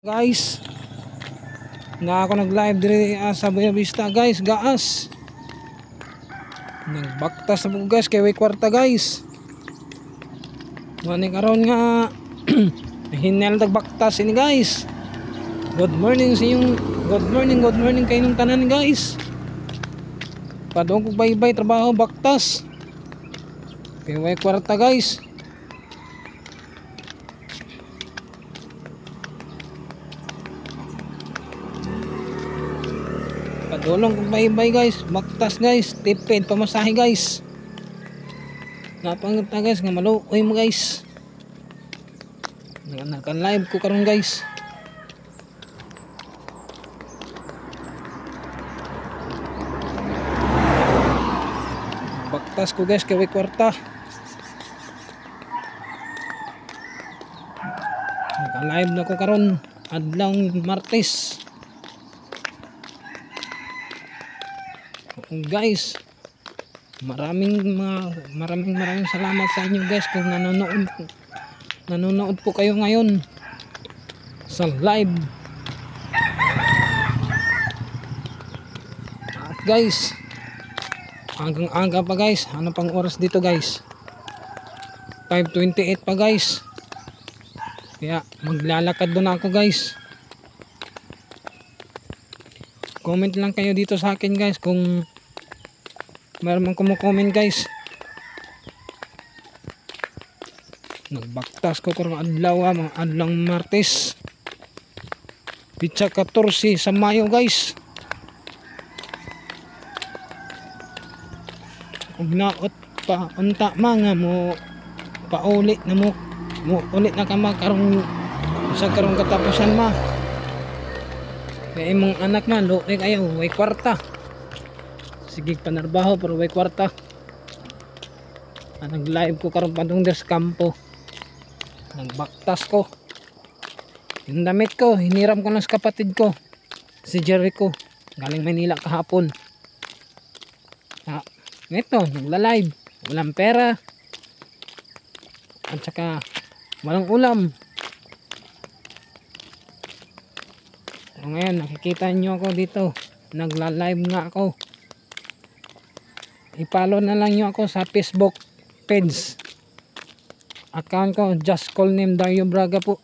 Guys, na ako nag live dire sa Buena Vista guys, gaas nagbaktas na po guys kay way kwarta guys. Mani karon nga hinel nagbaktas ini guys. Good morning sa inyong, good morning kay inyong tanan guys. Padong ko bye trabaho baktas kay way kwarta guys. Padulong kung bye guys, baktas guys, tipid pamasahe guys. Napangita guys nga maluoy mo guys. Naka-live ko karon guys. Baktas ko guys kay way kwarta. Naka-live na ko karon adlaw Martes. Guys, maraming salamat sa inyo guys kung nanonood po kayo ngayon sa live. At guys, hanggang aga pa guys. Ano pang oras dito guys? 5:28 pa guys. Kaya maglalakad doon ako guys. Comment lang kayo dito sa akin guys kung meron man kumukomment guys. Nagbaktas ko karong adlaw, mga adlaw Martes, pitsa 14 sa Mayo guys. Ug naot pa unta mga mo pauli na mo ulit na kama karong sa karong katapusan ma. Kaya imong anak man luoy kayo way kwarta. Sige panarbaho pero way kwarta. Nag-live ko karon padung des kampo. Nagbaktas ko. Yung damit ko, hiniram ko lang sa kapatid ko, si Jericho. Galing Manila kahapon. Ito, nagla-live. Walang pera. At saka walang ulam. So, ngayon, nakikita nyo ako dito. Nagla-live nga ako. I-follow na lang nyo ako sa Facebook page. Account ko, just call name Dario Braga po.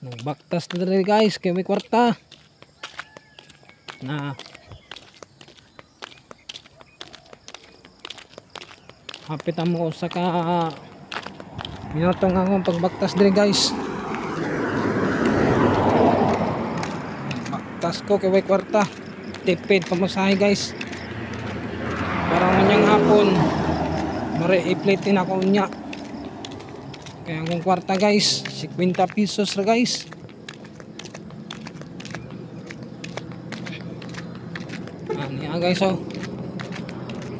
Nagbaktas na rin guys, kaya may kwarta. Na hapitan mo sa minutong akong pagbaktas din guys. Baktas ko kaya may kwarta. Tipid pamasahe guys. Parang ngayong hapon mare-i-plate ako niya. Kaya kung kwarta guys 50 pesos ra guys. Ano guys oh.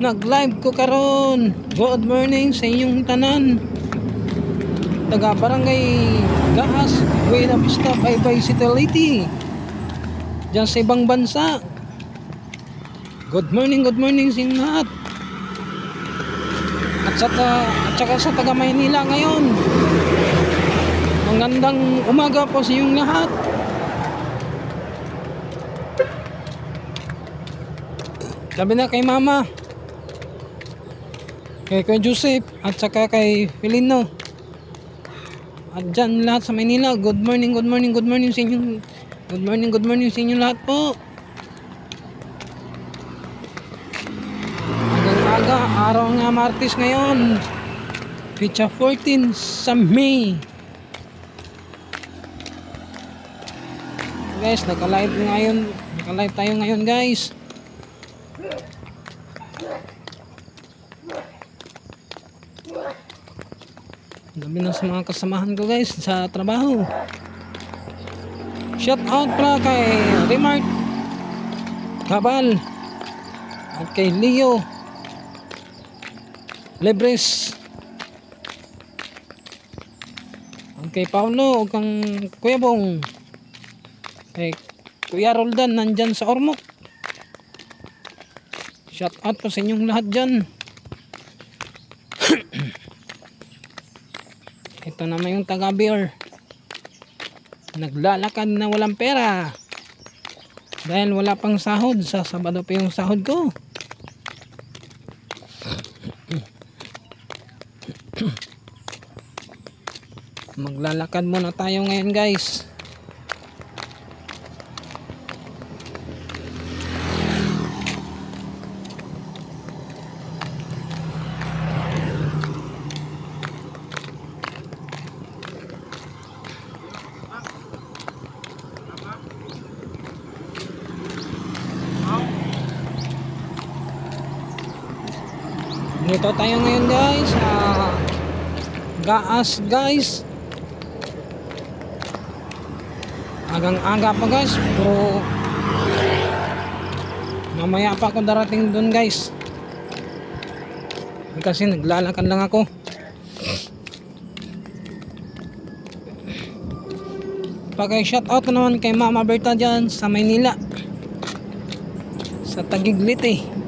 Nag-live ko karon. Good morning sa inyong tanan. Taga Barangay Gaas, Buena Vista, Baybay City Leyte. Diyan sa ibang bansa. Good morning sa inyo lahat. At saka sa taga Maynila ngayon. Magandang umaga po sa inyong lahat. Sabi na kay Mama, kay Kuya Joseph, at saka kay Filino. At dyan lahat sa Maynila, good morning sa inyo. Good morning sa inyo lahat po. Aga, araw nga Martes ngayon, pitsa 14 sa May. Guys, naka-live tayo ngayon guys. Dami na sa mga kasamahan ko guys sa trabaho. Shout out pala kay Remart Cabal at kay Leo Lebres, kay Paulo, kang Kuya Bong, kay Kuya Roldan nandyan sa Ormoc. Shout out po sa inyong lahat dyan. Ito naman yung tayong taga beer. Naglalakad na walang pera. Dahil wala pang sahod. Sa Sabado pa yung sahod ko. Maglalakad muna tayo ngayon guys. Dito tayo ngayon guys sa Gaas guys. Agang-aga pa guys, pero mamaya pa ako darating dun guys. Kasi naglalakad lang ako. Paki-shoutout ko naman kay Mama Berta dyan sa Maynila, sa Taguig Leyte.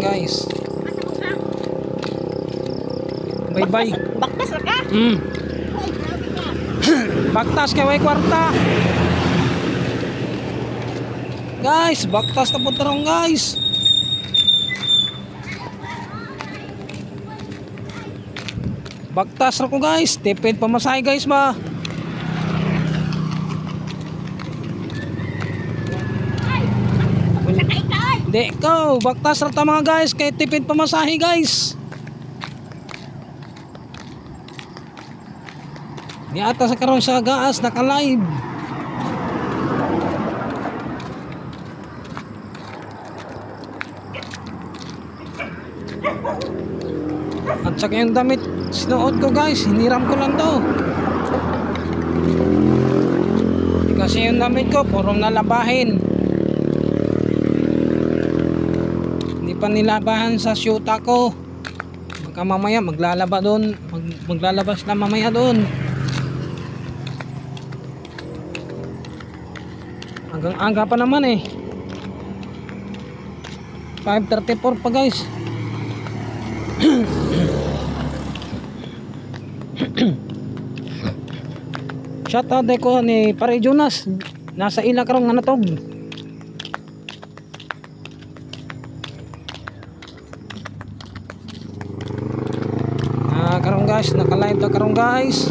Guys, bye bye. Baktas na ka? Baktas kay way kwarta. Guys, baktas na po tarong guys. Baktas na ko guys. Tipid pamasahe guys ba. Di ko, baktas rata mga guys, kay tipid pamasahe guys. Di ata sa karon sa Gaas naka-live. At saka yung damit sinuot ko guys, hiniram ko lang to. Kasi yung damit ko purong nalabahin. Pa nilabahan sa shoota ko. Baka mamaya maglalaba doon, maglalabas na mamaya doon. Hanggang aga pa naman eh. 5:34 pa guys. Shoutout ko ni Pare Jonas, nasa ila karong nanatog. Karong guys, naka-live ta karong guys.